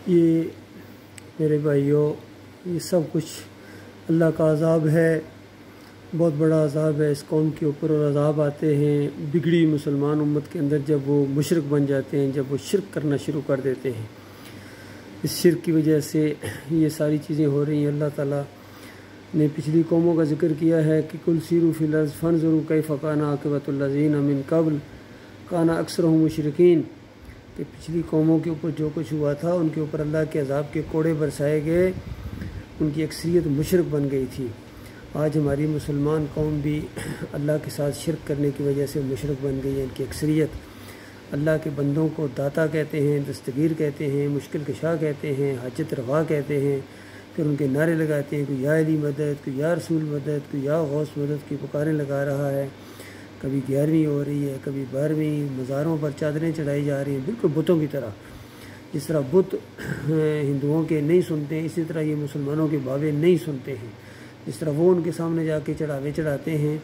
یہ میرے بھائیوں یہ سب کچھ اللہ کا عذاب ہے، بہت بڑا عذاب ہے اس قوم کے اوپر، اور عذاب آتے ہیں بگڑی مسلمان امت کے اندر جب وہ مشرک بن جاتے ہیں، جب وہ شرک کرنا شروع کر دیتے ہیں۔ اس شرک کی وجہ سے یہ ساری چیزیں ہو رہی ہیں۔ اللہ تعالیٰ نے پچھلی قوموں کا ذکر کیا ہے کہ کل سیروا فی الارض فانظروا کیف کان عاقبۃ الذین من قبل کان اکثرهم مشرکین، کہ پچھلی قوموں کے اوپر جو کچھ ہوا تھا ان کے اوپر اللہ کے عذاب کے کوڑے برسائے گئے، ان کی اکثریت مشرک بن گئی تھی۔ آج ہماری مسلمان قوم بھی اللہ کے ساتھ شرک کرنے کی وجہ سے مشرک بن گئی ہے۔ ان کی اکثریت اللہ کے بندوں کو داتا کہتے ہیں، دستگیر کہتے ہیں، مشکل کشا کہتے ہیں، حاجت روا کہتے ہیں، پھر ان کے نعرے لگاتے ہیں، کوئی یا علی مدد، کوئی یا رسول مدد، کوئی یا غوث مدد کی پکاریں لگا رہا ہے۔ کبھی 11ویں ہو رہی ہے، کبھی 12ویں، مزاروں پر چادریں چڑھائی جا رہی ہیں بالکل بتوں کی طرح۔ جس طرح بت ہندوؤں کے نہیں سنتے ہیں، اسی طرح یہ مسلمانوں کے بابے نہیں سنتے ہیں۔ جس طرح وہ ان کے سامنے جا کے چڑھاوے چڑھاتے ہیں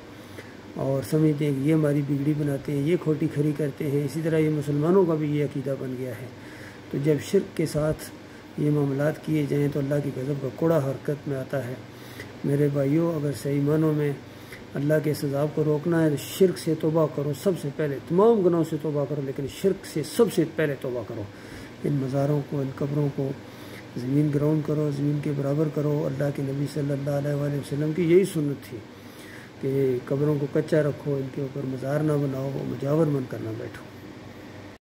اور سمجھتے ہیں کہ یہ ہماری بگڑی بناتے ہیں، یہ کھوٹی کھری کرتے ہیں، اسی طرح یہ مسلمانوں کا بھی یہ عقیدہ بن گیا ہے۔ تو جب شرک کے ساتھ یہ معاملات کیے جائیں تو اللہ کی غضب کا کوڑا حرکت میں آتا ہے۔ میرے بھائیوں، اگر صحیح معنوں میں اللہ کے اس عذاب کو روکنا ہے تو شرک سے توبہ کرو، سب سے پہلے تمام گناہوں سے توبہ کرو، لیکن شرک سے سب سے پہلے توبہ کرو۔ ان مزاروں کو، ان قبروں کو زمین گراؤنڈ کرو، زمین کے برابر کرو۔ اللہ کے نبی صلی اللہ علیہ وآلہ وسلم کی یہی سنت تھی کہ قبروں کو کچا رکھو، ان کے اوپر مزار نہ بناؤ، مجاور من کرنا بیٹھو۔